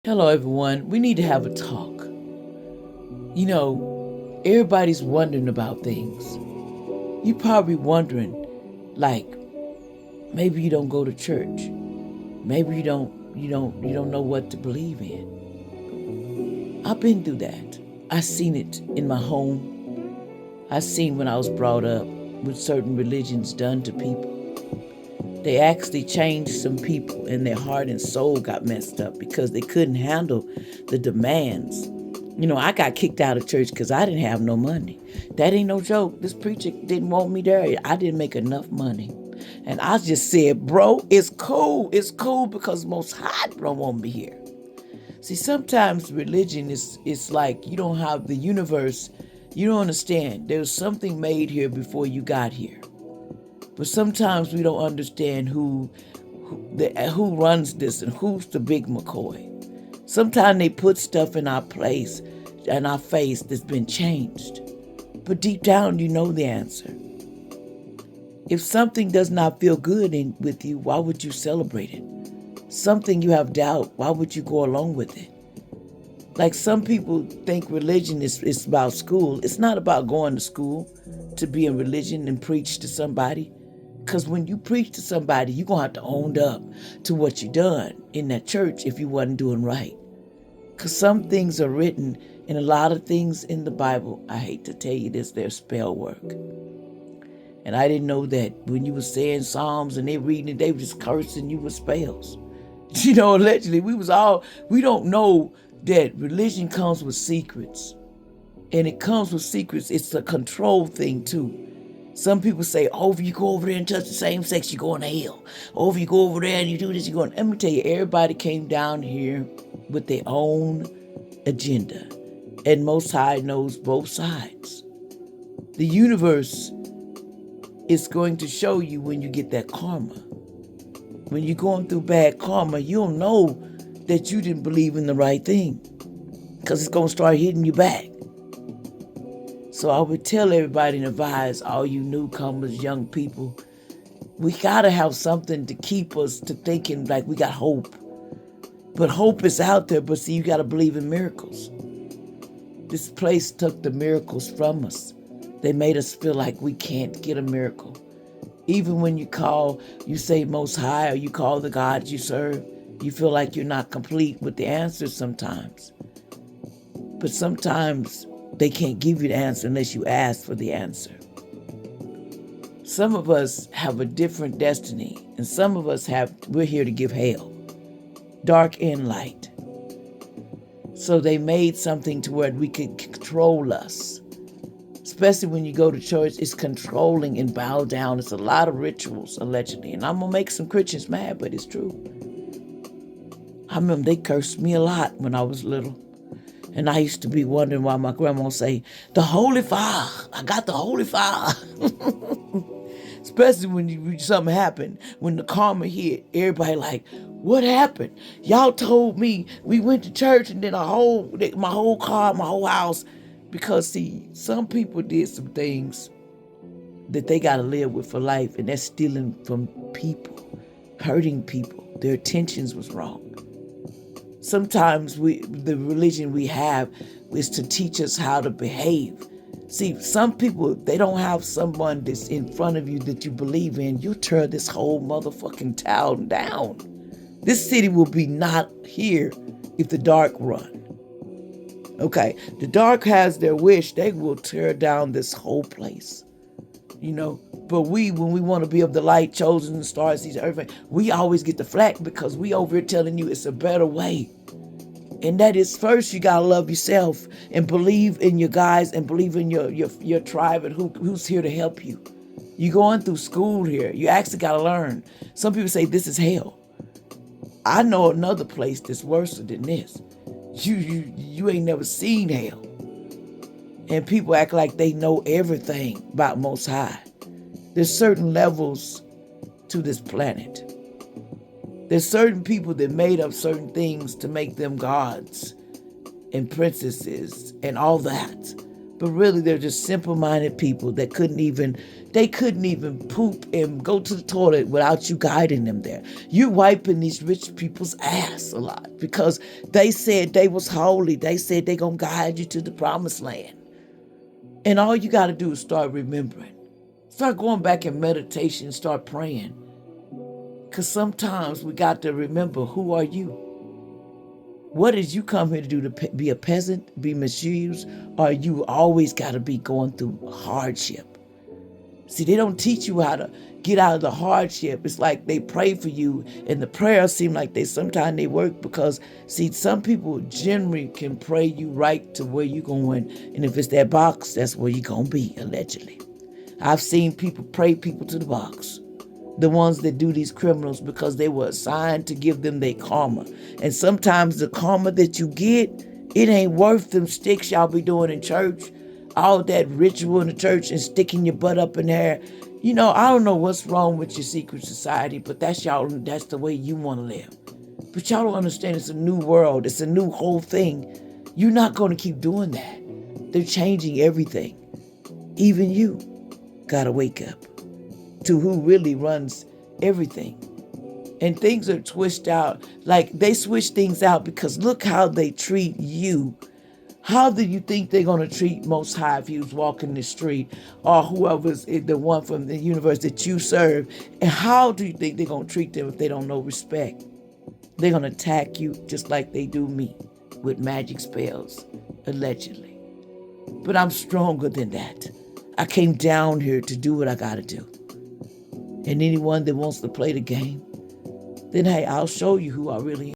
Hello, everyone. We need to have a talk. Everybody's wondering about things. You probably wondering, like, maybe you don't go to church. Maybe you don't know what to believe in. I've been through that. I seen it in my home. I seen when I was brought up with certain religions done to people. They actually changed some people and their heart and soul got messed up because they couldn't handle the demands. I got kicked out of church because I didn't have no money. That ain't no joke. This preacher didn't want me there. I didn't make enough money. And I just said, bro, it's cool. It's cool because Most High don't want me here. See, sometimes religion is like you don't have the universe. You don't understand. There's something made here before you got here. But sometimes we don't understand who runs this and who's the big McCoy. Sometimes they put stuff in our place, in our face that's been changed. But deep down, you know the answer. If something does not feel good with you, why would you celebrate it? Something you have doubt, why would you go along with it? Like some people think religion is about school. It's not about going to school to be in religion and preach to somebody. Because when you preach to somebody, you're going to have to own up to what you done in that church if you wasn't doing right. Because some things are written, and a lot of things in the Bible, I hate to tell you this, they're spell work. And I didn't know that when you were saying Psalms and they reading it, they were just cursing you with spells. Allegedly, we don't know that religion comes with secrets. And it comes with secrets. It's a control thing too. Some people say, oh, if you go over there and touch the same sex, you're going to hell. Oh, if you go over there and you do this, you're going. Let me tell you, everybody came down here with their own agenda. And Most High knows both sides. The universe is going to show you when you get that karma. When you're going through bad karma, you'll know that you didn't believe in the right thing. Because it's going to start hitting you back. So I would tell everybody and advise all you newcomers, young people, we got to have something to keep us to thinking like we got hope. But hope is out there, but see, you got to believe in miracles. This place took the miracles from us. They made us feel like we can't get a miracle. Even when you say Most High, or you call the God you serve, you feel like you're not complete with the answers sometimes. But sometimes they can't give you the answer unless you ask for the answer. Some of us have a different destiny, and some of us we're here to give hell, dark and light. So they made something to where we could control us. Especially when you go to church, it's controlling and bow down. It's a lot of rituals, allegedly. And I'm going to make some Christians mad, but it's true. I remember they cursed me a lot when I was little. And I used to be wondering why my grandma would say, the Holy Fire. I got the Holy Fire. Especially when something happened. When the karma hit, everybody like, what happened? Y'all told me we went to church and then my whole car, my whole house. Because see, some people did some things that they got to live with for life. And that's stealing from people, hurting people. Their intentions was wrong. Sometimes the religion we have is to teach us how to behave. See, some people, they don't have someone that's in front of you that you believe in. You tear this whole motherfucking town down. This city will be not here if the dark run. Okay, the dark has their wish. They will tear down this whole place. But when we want to be of the light, chosen, and stars, these everything, we always get the flack because we over here telling you it's a better way. And that is, first you gotta love yourself and believe in your guys and believe in your tribe and who's here to help you. You're going through school here. You actually gotta learn. Some people say this is hell. I know another place that's worse than this. You ain't never seen hell. And people act like they know everything about Most High. There's certain levels to this planet. There's certain people that made up certain things to make them gods and princesses and all that. But really, they're just simple-minded people that couldn't even poop and go to the toilet without you guiding them there. You're wiping these rich people's ass a lot because they said they was holy. They said they gonna guide you to the promised land. And all you got to do is start remembering. Start going back in meditation, start praying. Because sometimes we got to remember, who are you? What did you come here to do? To be a peasant, be misused? Or you always got to be going through hardship? See, they don't teach you how to get out of the hardship. It's like they pray for you, and the prayers seem like sometimes they work because, see, some people generally can pray you right to where you're going, and if it's that box, that's where you're going to be, allegedly. I've seen people pray people to the box. The ones that do these criminals, because they were assigned to give them their karma. And sometimes the karma that you get, it ain't worth them sticks y'all be doing in church. All that ritual in the church and sticking your butt up in there. You know, I don't know what's wrong with your secret society, but that's the way you want to live. But y'all don't understand, it's a new world. It's a new whole thing. You're not going to keep doing that. They're changing everything. Even you got to wake up to who really runs everything. And things are twisted out. Like, they switch things out because look how they treat you. How do you think they're going to treat Most High if you was walking the street, or whoever's the one from the universe that you serve? And how do you think they're going to treat them if they don't know respect? They're going to attack you just like they do me with magic spells, allegedly. But I'm stronger than that. I came down here to do what I got to do. And anyone that wants to play the game, then hey, I'll show you who I really am.